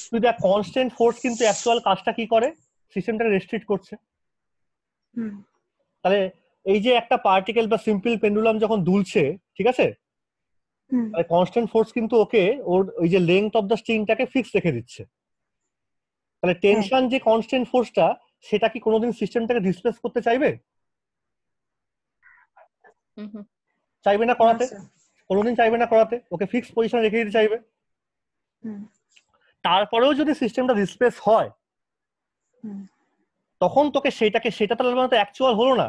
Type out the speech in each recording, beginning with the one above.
তুই দেখ constant force কিন্তু অ্যাকচুয়াল কাজটা কি করে, সিস্টেমটাকে রেস্ট্রিক্ট করছে। তাহলে এই যে একটা পার্টিকেল বা সিম্পল পেন্ডুলাম যখন দুলছে, ঠিক আছে, কনস্ট্যান্ট ফোর্স কিন্তু ওকে ওর ওই যে লেংথ অফ দ্য স্ট্রিংটাকে ফিক্স রেখে দিচ্ছে। তাহলে টেনশন যে কনস্ট্যান্ট ফোর্সটা, সেটা কি কোনোদিন সিস্টেমটাকে ডিসপ্লেস করতে চাইবে? চাইবে না করাতে, কোনোদিন চাইবে না করাতে, ওকে ফিক্স পজিশনে রেখে দিতে চাইবে। তারপরেও যদি সিস্টেমটা ডিসপ্লেস হয়, তখন তোকে সেটা তো মানে অ্যাকচুয়াল হলো না।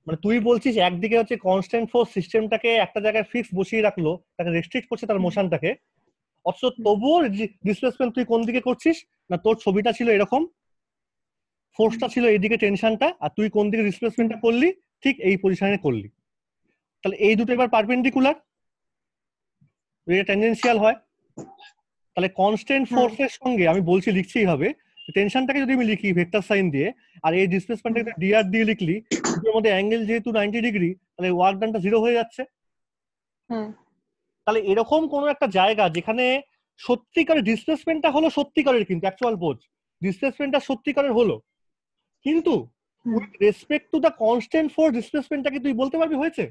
মানে তুই বলছিস একদিকে হচ্ছে কনস্ট্যান্ট ফোর্স সিস্টেমটাকে একটা জায়গায় ফিক্স বসিয়ে রাখলো, তাকে রেস্ট্রিক্ট করছে তার মোশনটাকে, অথচ তবুও ডিসপ্লেসমেন্ট তুই কোন দিকে করছিস না, তোর ছবিটা ছিল এরকম, ফোর্সটা ছিল এইদিকে টেনশনটা, আর তুই কোন দিকে ডিসপ্লেসমেন্টটা করলি, ঠিক এই পজিশনে করলি। তাহলে এই দুটো এবার পারপেন্ডিকুলার, এটা টেনজেনশিয়াল হয়। তাহলে কনস্ট্যান্ট ফোর্সের সঙ্গে আমি বলছি লিখছি এইভাবে, টেনশনটাকে যদি আমি লিখি ভেক্টর সাইন দিয়ে, আর এই ডিসপ্লেসমেন্টটাকে ডিআর দিয়ে লিখলি, দুটোর মধ্যে অ্যাঙ্গেল যেহেতু 90 ডিগ্রি, তাহলে ওয়ার্ক ডানটা 0 হয়ে যাচ্ছে। তাহলে এরকম কোন একটা জায়গা যেখানে সত্যিকারের ডিসপ্লেসমেন্টটা হলো সত্যিকারের, কিন্তু অ্যাকচুয়াল বোঝ ডিসপ্লেসমেন্টটা সত্যিকারের হলো, কিন্তু with respect to the constant force ডিসপ্লেসমেন্টটাকে তুই বলতে পারবি হয়েছে,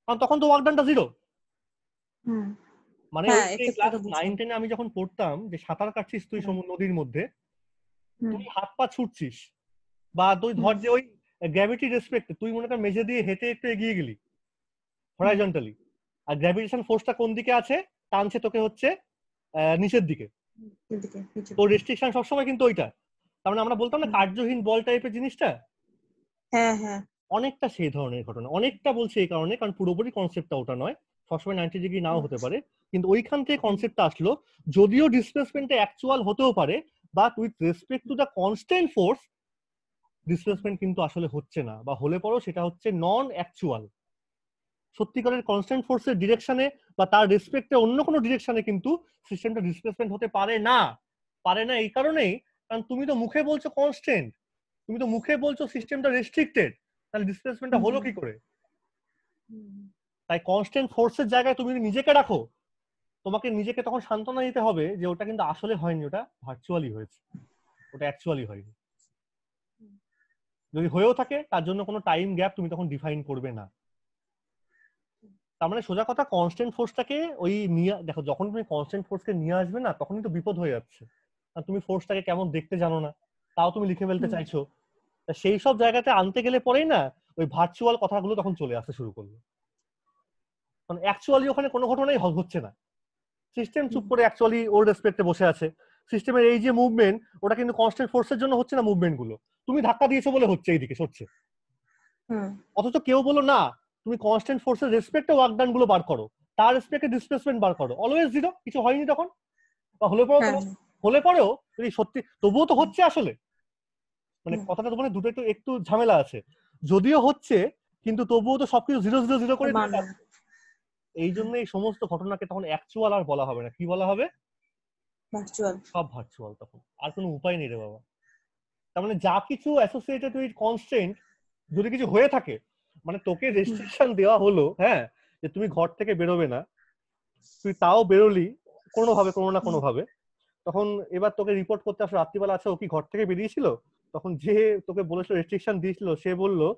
কারণ তখন তো ওয়ার্ক ডানটা 0। মানে ক্লাস 9-10 আমি যখন পড়তাম যে সাঁতার কাটছিস তুই নদীর মধ্যে, তুই হাত পা ছুটছিস, বা তুই ধর যে ওই গ্র্যাভিটি রেসপেক্ট তুই মনে কর মেঝে দিয়ে হেঁটে একটু এগিয়ে গেলি হরাইজন্টালি, আর গ্র্যাভিটেশন ফোর্সটা কোন দিকে আছে, টানছে তোকে হচ্ছে নিচের দিকে, তো রেস্ট্রিকশন সবসময় কিন্তু ওইটা। তার মানে আমরা বলতাম না কার্যহীন বল টাইপের জিনিসটা, অনেকটা সেই ধরনের ঘটনা। অনেকটা বলছি এই কারণে, কারণ পুরোপুরি কনসেপ্টটা ওটা নয়, সবসময় 90 ডিগ্রি নাও হতে পারে, কিন্তু ওইখান থেকে কনসেপ্টটা আসলো, যদিও ডিসপ্লেসমেন্টটা অ্যাকচুয়াল হতেও পারে, but with respect to the constant force displacement কিন্তু আসলে হচ্ছে না, বা হলে পরেও সেটা হচ্ছে নন অ্যাকচুয়াল। সত্যিকারের কনস্ট্যান্ট ফোর্সের ডিরেকশনে বা তার রেসপেক্টে অন্য কোনো ডিরেকশনে কিন্তু সিস্টেমটা ডিসপ্লেসমেন্ট হতে পারে না। পারে না এই কারণেই, কারণ তুমি তো মুখে বলছো কনস্ট্যান্ট, তুমি তো মুখে বলছো সিস্টেমটা রেস্ট্রিক্টেড, তাহলে ডিসপ্লেসমেন্টটা হলো কি করে? তাই কনস্ট্যান্ট ফোর্সের জায়গায় তুমি নিজেকে রাখো, তোমাকে নিজেকে তখন সান্ত্বনা দিতে হবে যে ওটা কিন্তু আসলে হয়নি, ওটা ভার্চুয়ালি হয়েছে, ওটা অ্যাকচুয়ালি হয়নি। যদি হয়েও থাকে তার জন্য কোনো টাইম গ্যাপ তুমি তখন ডিফাইন করবে না। তার মানে সোজা কথা কনস্ট্যান্ট ফোর্সটাকে ওই নিয়ে দেখো, যখন তুমি কনস্ট্যান্ট ফোর্সকে নিয়ে আসবে না, তখনই তো বিপদ হয়ে যাচ্ছে। আর তুমি ফোর্সটাকে কেমন দেখতে জানো না, তাও তুমি লিখে ফেলতে চাইছো, সেই সব জায়গাতে আনতে গেলে পরেই না ওই ভার্চুয়াল কথাগুলো তখন চলে আসতে শুরু করলো। কারণ অ্যাকচুয়ালি ওখানে কোনো ঘটনাই হচ্ছে না, সিস্টেম চুপ করে অ্যাকচুয়ালি ওর রেসপেক্টে বসে আছে। সিস্টেমের এই যে মুভমেন্ট, ওটা কিন্তু কনস্ট্যান্ট ফোর্সের জন্য হচ্ছে না, মুভমেন্ট গুলো তুমি ধাক্কা দিয়েছো বলে হচ্ছে, এইদিকে সরছে। অথচ কেউ বলো না তুমি কনস্ট্যান্ট ফোর্সের রেসপেক্টে ওয়ার্ক ডান গুলো বার করো, তার রেসপেক্টে ডিসপ্লেসমেন্ট বার করো, অলওয়েজ 0, কিছু হয়নি তখন, বা হলে পরেও যদি সত্যি তবুও তো হচ্ছে আসলে। মানে কথাটা তোমার দুটো একটু ঝামেলা আছে, যদিও হচ্ছে কিন্তু তবুও তো সবকিছু 0 করে এই জন্য এই সমস্ত ঘটনাকে তখন অ্যাকচুয়াল আর বলা হবে না, কি বলা হবে? ভার্চুয়াল। সব ভার্চুয়াল, তখন আর কোনো উপায় নেই রে বাবা। তার মানে যা কিছু অ্যাসোসিয়েটেড উইথ কনস্ট্যান্ট যদি কিছু হয়ে থাকে, মানে তোকে রেস্ট্রিকশন দেওয়া হলো, হ্যাঁ, যে তুমি ঘর থেকে বেরোবে না, তুই তাও বেরোলি কোনোভাবে, কোনো না কোনো ভাবে, তখন এবার তোকে রিপোর্ট করতে আসো রাত্রিবেলা, আছে ও কি ঘর থেকে বেরিয়েছিল, তখন যে তোকে বলেছিল রেস্ট্রিকশন দিয়েছিল, সে বললো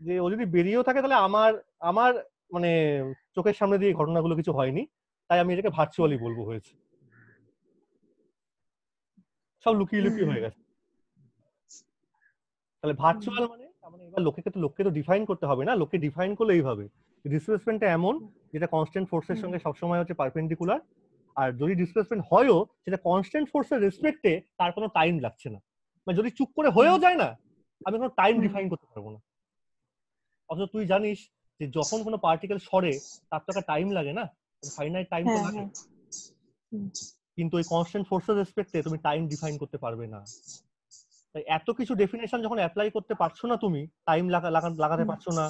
যে ও যদি বেরিয়েও থাকে তাহলে আমার আমার মানে চোখের সামনে দিয়ে ঘটনাগুলো কিছু হয়নি, তাই আমি এটাকে ভার্চুয়ালি বলবো হয়েছে, সব লুকিয়ে লুকিয়ে হয়ে গেছে। তাহলে ভার্চুয়াল মানে এবার লোককে তো ডিফাইন করতে হবে না, লোককে ডিফাইন করলে এইভাবে ডিসপ্লেসমেন্টটা এমন যেটা কনস্ট্যান্ট ফোর্সের সঙ্গে সবসময় হচ্ছে পারপেন্ডিকুলার, আর যদি ডিসপ্লেসমেন্ট হয়ও সেটা কনস্ট্যান্ট ফোর্সের রেসপেক্টে, তার কোনো টাইম লাগছে না, মানে যদি চুপ করে হয়েও যায় না, আমি কোনো টাইম ডিফাইন করতে পারবো না। অথচ তুই জানিস যে যখন কোনো পার্টিকেল সরে তার তো একটা টাইম লাগে না, ফাইনাইট টাইম তো লাগে, কিন্তু ওই কনস্ট্যান্ট ফোর্সের রেসপেক্টে তুমি টাইম ডিফাইন করতে পারবে না। তাই এত কিছু ডেফিনেশন যখন অ্যাপ্লাই করতে পারছো না, তুমি টাইম লাগাতে পারছো না,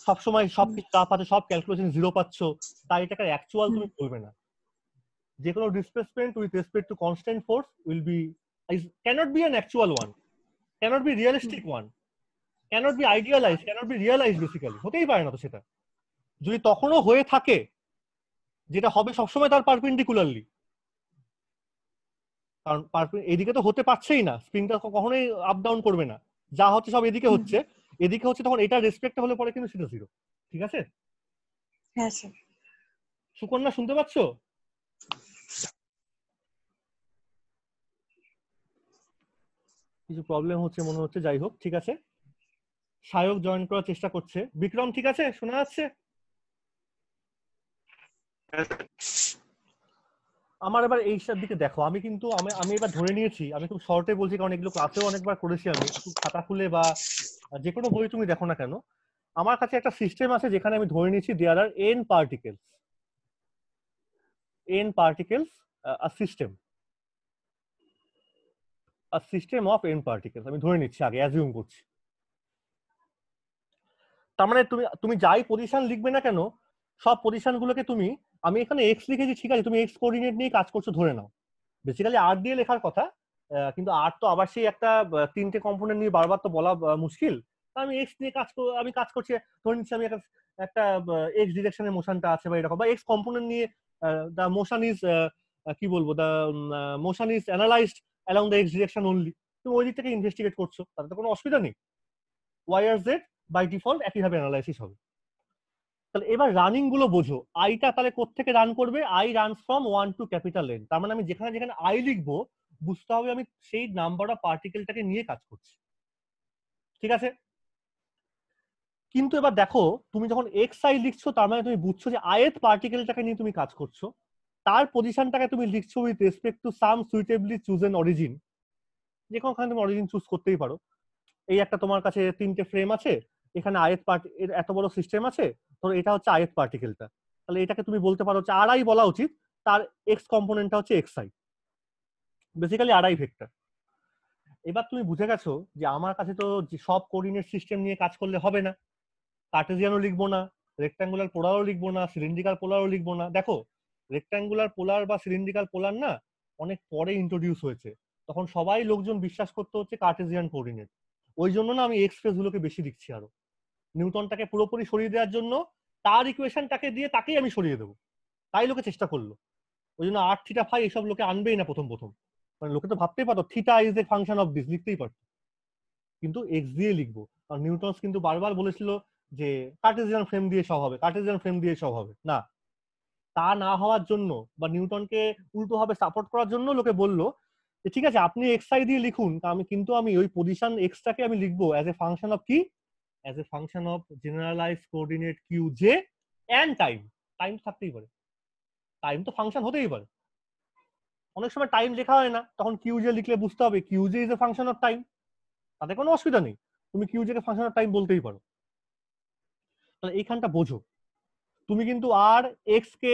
সবসময় সবকিছু চাপ আছে, সব ক্যালকুলেশন 0 পাচ্ছ, তাই এটাকে অ্যাকচুয়াল তুমি বলবে না। যে কোনো displacement with respect to constant force will B cannot be an actual one, cannot be realistic one, cannot be idealized, cannot be realized, basically হতেই পারে না তো সেটা। যদি তখনও হয়ে থাকে যেটা হবে সবসময় তার পারপেন্ডিকুলারলি, কারণ এদিকে তো হতে পারছেই না, স্প্রিংটা কখনোই আপ ডাউন করবে না, যা হচ্ছে সব এদিকে হচ্ছে, এদিকে হচ্ছে, তখন এটা রেসপেক্ট হলে পরে কিন্তু সেটা জিরো। ঠিক আছে? হ্যাঁ স্যার। সুকন্যা শুনতে পাচ্ছো? কিছু প্রবলেম হচ্ছে মনে হচ্ছে, যাই হোক ঠিক আছে। সায়ক জয়েন করার চেষ্টা করছে। বিক্রম ঠিক আছে, শোনা যাচ্ছে? আমার এবার এইটার দিকে দেখো, আমি কিন্তু আমি এবার ধরে নিয়েছি, আমি খুব শর্টে বলছি কারণ এগুলো ক্লাসেও অনেকবার করেছি, আমি একটু খাতা খুলে বা যে কোনো বই তুমি দেখো না কেন, আমার কাছে একটা সিস্টেম আছে যেখানে আমি ধরে নিয়েছি দেয়ার আর n particles, a system of n particles, আমি ধরে নিচ্ছি, আগে অ্যাজিউম করছি। তার মানে তুমি তুমি যাই পজিশন লিখবে না কেন, সব পজিশন গুলোকে তুমি, আমি এখানে এক্স লিখেছি ঠিক আছে, তুমি এক্স কোঅর্ডিনেট নিয়ে কাজ করছো ধরে নাও, বেসিক্যালি আর দিয়ে লেখার কথা, কিন্তু আর তো আবার সেই একটা তিনটে কম্পোনেন্ট নিয়ে বারবার তো বলা মুশকিল। আমি এক্স নিয়ে আমি কাজ করছি, ধরে নিচ্ছি আমি একটা এক্স ডিরেকশনের মোশনটা আছে বা এরকম, বা এক্স কম্পোনেন্ট নিয়ে দ্য মোশন ইজ, কি বলবো, the motion is analysed along the x direction only, তুমি ওই দিক থেকে ইনভেস্টিগেট করছো, তাতে তো কোনো অসুবিধা নেই, ওয়াই আর জেড বাই ডিফল্ট একইভাবে অ্যানালাইসিস হবে। তাহলে এবার রানিং গুলো বোঝো, আইটা তাহলে কোত্থেকে রান করবে, I runs from 1 to capital N, তার মানে আমি যেখানে যেখানে আই লিখবো বুঝতে হবে আমি সেই নাম্বার অফ পার্টিকেলটাকে নিয়ে কাজ করছি। ঠিক আছে? কিন্তু এবার দেখো, তুমি যখন এক্স আই লিখছো তার মানে তুমি বুঝছো যে আয়েত পার্টিকেলটাকে নিয়ে তুমি কাজ করছো, তার পজিশনটাকে তুমি লিখছো with respect to some suitably chosen origin, যে কোনোখানে তুমি অরিজিন চুজ করতেই পারো। এই একটা তোমার কাছে তিনটে ফ্রেম আছে, এখানে আয়েত এত বড় সিস্টেম আছে, ধরো এটা হচ্ছে আয়েত পার্টিকেলটা, তাহলে এটাকে তুমি বলতে পারো হচ্ছে আর আই বলা উচিত, তার এক্স কম্পোনেন্টটা হচ্ছে X I, basically R I vector. এবার তুমি বুঝে গেছো যে আমার কাছে তো সব কোঅর্ডিনেট সিস্টেম নিয়ে কাজ করলে হবে না, কার্টেসিয়ানও লিখবো না, রেক্টাঙ্গুলার পোলারও লিখবো না, সিলিন্ড্রিক্যাল পোলারও লিখবো না। দেখো, রেক্টাঙ্গুলার পোলার বা সিলিন্ড্রিক্যাল পোলার না অনেক পরে ইন্ট্রোডিউস হয়েছে, তখন সবাই লোকজন বিশ্বাস করতে হচ্ছে কার্টেসিয়ান কোঅর্ডিনেট, ওই জন্য না আমি এক্স ফেজ গুলোকে বেশি লিখছি, আরো নিউটনটাকে পুরোপুরি সরিয়ে দেওয়ার জন্য তার ইকুয়েশনটাকে দিয়ে তাকেই আমি সরিয়ে দেবো, তাই লোকে চেষ্টা করলো। ওই জন্য আর থিটা ফাই এসব লোকে আনবেই না প্রথম প্রথম, মানে লোকে তো ভাবতেই পারতো theta is a function of this, লিখতেই পারতো, কিন্তু এক্স দিয়ে লিখবো। আর নিউটনস কিন্তু বারবার বলেছিল যে কার্টেসিয়ান ফ্রেম দিয়ে সব হবে, কার্টেসিয়ান ফ্রেম দিয়ে সব হবে না, তা না হওয়ার জন্য বা নিউটনকে উল্টোভাবে সাপোর্ট করার জন্য লোকে বললো যে ঠিক আছে আপনি এক্স আই দিয়ে লিখুন, কিন্তু আমি ওই পজিশন এক্সটাকে আমি লিখবো অ্যাজ এ ফাংশন অফ কি, as a function of generalized coordinate qj and time, time তো থাকতেই পারে, টাইম তো ফাংশন হতেই পারে, অনেক সময় টাইম লেখা হয় না, তখন qj লিখলে বুঝতে হবে qj is a function of time, তাতে কোনো অসুবিধা নেই, তুমি qj K function of time বলতেই পারো। তাহলে এইখানটা বোঝো, তুমি কিন্তু আর এক্স কে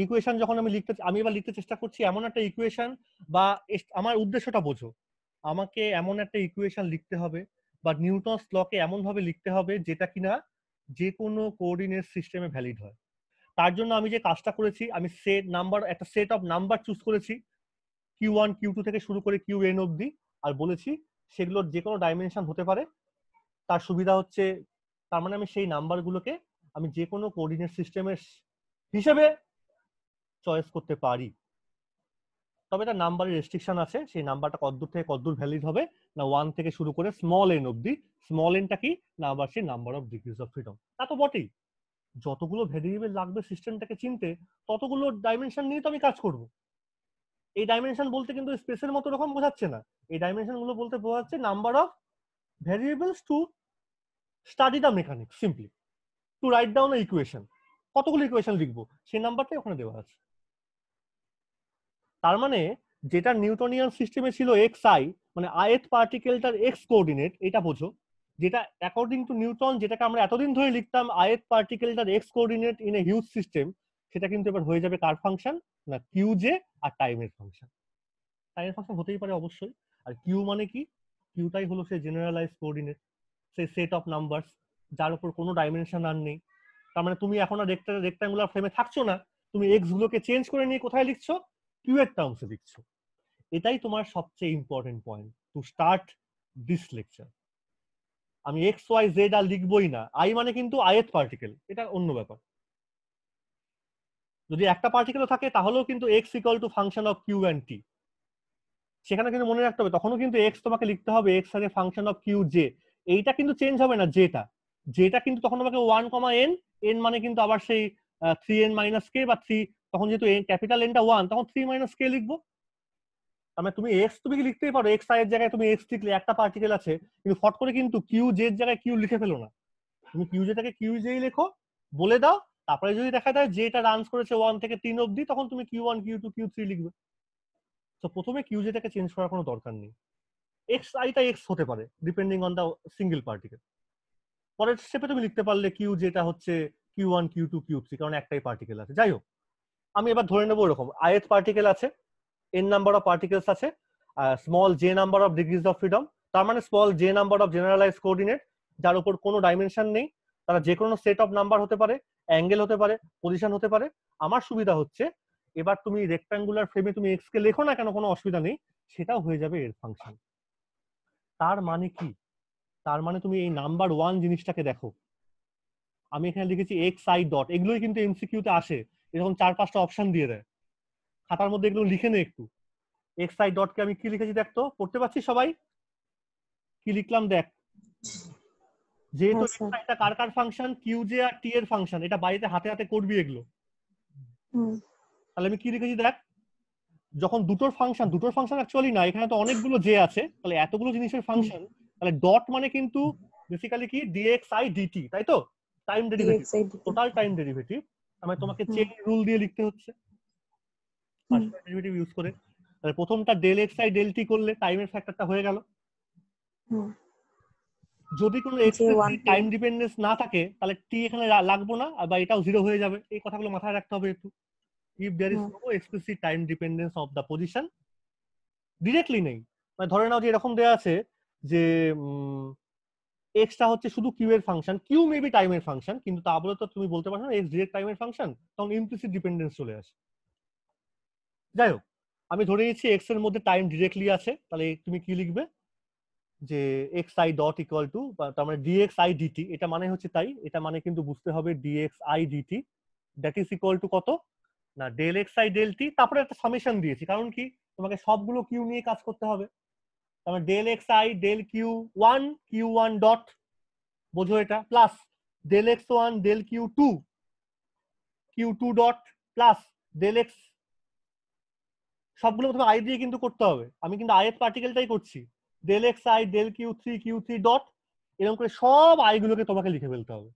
ইকুয়েশন যখন আমি এবার লিখতে চেষ্টা করছি এমন একটা ইকুয়েশন, বা আমার উদ্দেশ্যটা বোঝো, আমাকে এমন একটা ইকুয়েশন লিখতে হবে বা নিউটনস লকে এমন ভাবে লিখতে হবে যেটা কিনা যে কোনো কোঅর্ডিনেট সিস্টেমে ভ্যালিড হয়। তার জন্য আমি যে কাজটা করেছি, আমি একটা সেট অফ নাম্বার চুজ করেছি, Q1 Q2 থেকে শুরু করে Qn অবধি, আর বলেছি সেগুলোর যে কোনো ডাইমেনশন হতে পারে। তার সুবিধা হচ্ছে, তার মানে আমি সেই নাম্বারগুলোকে আমি যে কোনো কোঅর্ডিনেট সিস্টেমের হিসেবে চয়েস করতে পারি, তবে তার নাম্বারের রেস্ট্রিকশন আছে, সেই নাম্বারটা কতদূর থেকে কতদূর ভ্যালিড হবে, না 1 থেকে শুরু করে স্মল এন অবধি, স্মল এনটা কি না আবার সেই number of degrees of freedom, তা তো বটেই, যতগুলো ভেরিয়েবল লাগবে সিস্টেমটাকে চিনতে ততগুলো ডাইমেনশন নিয়ে তো আমি কাজ করব। এই ডাইমেনশন বলতে কিন্তু স্পেসের মতো রকম বোঝাচ্ছে না, এই ডাইমেনশন গুলো বলতে বোঝাচ্ছে number of variables to study the mechanics, simply to write down equation, কতগুলো ইকুয়েশন লিখবো সেই নাম্বারটাই ওখানে দেওয়া আছে। তার মানে যেটা নিউটনিয়ান সিস্টেমে ছিল এক্স আই, মানে আয়েত পার্টিকেলটার এক্স কোঅর্ডিনেট, এটা বোঝো, যেটা অ্যাকর্ডিং টু নিউটন যেটাকে আমরা এতদিন ধরে লিখতাম আয়েত পার্টিকেলটার x coordinate in a huge system, সেটা কিন্তু এবার হয়ে যাবে কার ফাংশন, না কিউজে আর টাইমের ফাংশন। টাইমের ফাংশন হতেই পারে অবশ্যই, আর কিউ মানে কি, কিউটাই হলো সেই জেনারেলাইজ কোঅর্ডিনেট, সেই সেট অফ নাম্বারস যার উপর কোনো ডাইমেনশন আর নেই। তার মানে তুমি এখন আর রেক্টাঙ্গুলার ফ্রেমে থাকছো না, তুমি এক্স গুলোকে চেঞ্জ করে নিয়ে কোথায় লিখছো, কিউ এর টার্মসে লিখছো। এটাই তোমার সবচেয়ে important point to start this lecture. আমি এক্স ওয়াই জেড আর লিখবই না, আই মানে কিন্তু আয়েত পার্টিকেল, এটা অন্য ব্যাপার। যদি একটা পার্টিকেলও থাকে তাহলেও কিন্তু x equal to function of q and t. সেখানে কিন্তু মনে রাখতে হবে তখনও কিন্তু এক্স তোমাকে লিখতে হবে এক্স আগে ফাংশন অফ কিউ জে। এইটা কিন্তু চেঞ্জ হবে না, যেটা কিন্তু তখন তোমাকে 1, n মানে কিন্তু আবার সেই 3n-k বা 3, তখন যেহেতু ক্যাপিটাল এনটা 1 তখন 3 - k লিখবো। মানে তুমি এক্স তুমি কি লিখতেই পারো, এক্স আই এর জায়গায় তুমি এক্স লিখলে একটা পার্টিকেল আছে, কিন্তু ফট করে কিন্তু কিউ জে এর জায়গায় কিউ লিখে ফেলো না। তুমি কিউ জেটাকে কিউ জেই লেখো, বলে দাও, তারপরে যদি দেখা যায় যে এটা রান করেছে 1 থেকে 3 অবধি তখন তুমি Q1 Q2 Q3 লিখবে। তো প্রথমে কিউ জেটাকে চেঞ্জ করার কোনো দরকার নেই। এক্স আইটা এক্স হতে পারে depending on the single particle. পরের স্টেপে তুমি লিখতে পারলে কিউ যেটা হচ্ছে Q1 Q2 Q3, কারণ একটাই পার্টিকেল আছে। যাই হোক, আমি এবার ধরে নেবো এরকম ith পার্টিকেল আছে, n নাম্বার অফ পার্টিকেলস আছে, small j number of degrees of freedom, তার মানে small j number of generalize coordinate যার উপর কোনো ডাইমেনশন নেই, তারা যে কোনো সেট অফ নাম্বার হতে পারে, অ্যাঙ্গেল হতে পারে, পজিশন হতে পারে। আমার সুবিধা হচ্ছে এবার তুমি রেক্ট্যাঙ্গুলার ফ্রেমে তুমি এক্স কে লেখো না কেন, কোনো অসুবিধা নেই, সেটাও হয়ে যাবে এর ফাংশন। তার মানে কি? তার মানে তুমি এই নাম্বার 1 জিনিসটাকে দেখো, আমি এখানে লিখেছি এক্স আই ডট, এগুলোই কিন্তু এমসিকিউতে আসে, এরকম 4-5টা অপশন দিয়ে দেয়, খাতার মধ্যে এগুলো লিখে নে একটু। এক্স আই ডট কে আমি কি লিখেছি দেখতো, পড়তে পারছি সবাই? কি লিখলাম দেখ, যেহেতু হ্যাঁ স্যার। এটা কার কার ফাংশন, কিউ জে আর টি এর ফাংশন, এটা বাড়িতে হাতে হাতে করবি এগুলো। তাহলে আমি কি লিখেছি দেখ, যখন দুটোর ফাংশন অ্যাকচুয়ালি না, এখানে তো অনেকগুলো জে আছে, তাহলে এতগুলো জিনিসের ফাংশন, তাহলে ডট মানে কিন্তু বেসিক্যালি কি ডিএক্স আই ডিটি, তাই তো? Time derivative, total time derivative. আমি তোমাকে চেইন রুল দিয়ে লিখতে হচ্ছে, পার্শিয়াল ডেরিভেটিভ ইউজ করে। তাহলে প্রথমটা del X I del T করলে টাইমের ফ্যাক্টরটা হয়ে গেল। যদি কোনো এক্সপ্লিসিট টাইম ডিপেন্ডেন্স না থাকে তাহলে টি এখানে লাগবো না, বা এটাও 0 হয়ে যাবে। এই কথাগুলো মাথায় রাখতে হবে একটু। If there is no explicit time dependence of the position, directly নেই, মানে ধরে নাও যে এরকম দেয়া আছে যে এক্সটা হচ্ছে শুধু কিউ এর ফাংশন, কিউ মেবি টাইমের ফাংশন, কিন্তু তা বলে তো তুমি বলতে পারো না এক্স ডিরেক্ট টাইমের ফাংশন, তখন ইমপ্লিসিট ডিপেন্ডেন্স চলে আসে। যাই হোক, আমি ধরে নিচ্ছি এক্স এর মধ্যে টাইম ডিরেক্টলি আছে, তাহলে তুমি কি লিখবে যে x I dot equal to, তার মানে ডিএক্স আই ডিটি, এটা মানে হচ্ছে তাই, এটা মানে কিন্তু বুঝতে হবে D X I D T that is equal to কত না del X I del T, তারপরে একটা সামেশন দিয়েছি, কারণ কি তোমাকে সবগুলো কিউ নিয়ে কাজ করতে হবে। তারপরে del X I del Q one dot, বোঝো এটা, plus del X one del Q two dot, plus del X, সবগুলো প্রথমে আই দিয়ে কিন্তু করতে হবে, আমি কিন্তু আই এর পার্টিকেলটাই করছি, del X I del Q three dot, এরকম করে সব আই গুলোকে তোমাকে লিখে ফেলতে হবে।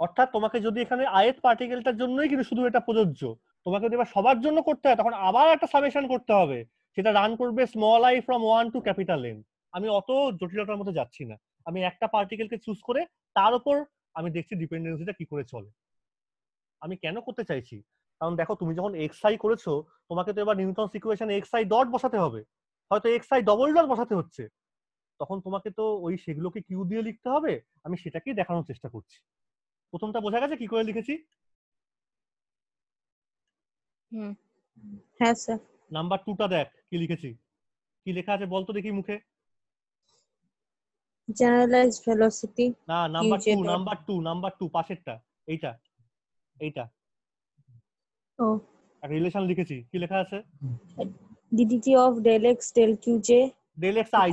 অর্থাৎ তোমাকে যদি এখানে আয়েত পার্টিকেলটার জন্যই কিন্তু শুধু এটা প্রযোজ্য, তোমাকে যদি এবার সবার জন্য করতে হয় তখন আবার একটা সামেশন করতে হবে, সেটা রান করবে small I from 1 to capital N. আমি অত জটিলতার মধ্যে যাচ্ছি না, আমি একটা পার্টিকেলকে চুজ করে তার উপর আমি দেখছি ডিপেন্ডেন্সিটা কি করে চলে। আমি কেন করতে চাইছি, কারণ দেখো তুমি যখন এক্স আই করেছো তোমাকে তো এবার Newton's equation x I dot বসাতে হবে, হয়তো এক্স আই ডবল ডট বসাতে হচ্ছে, তখন তোমাকে তো ওই সেগুলোকে কিউ দিয়ে লিখতে হবে, আমি সেটাকেই দেখানোর চেষ্টা করছি। প্রথমটা বোঝা গেছে কি করে লিখেছি? হ্যাঁ স্যার। নাম্বার 2টা দেখ কি লিখেছি, কি লেখা আছে বলতো দেখি মুখে। জেনারেলাইজড ভেলোসিটি না, নাম্বার 2 পাশেরটা, এইটা এইটা ও একটা রিলেশন লিখেছি, কি লেখা আছে? D D T of del X del Q J del X I,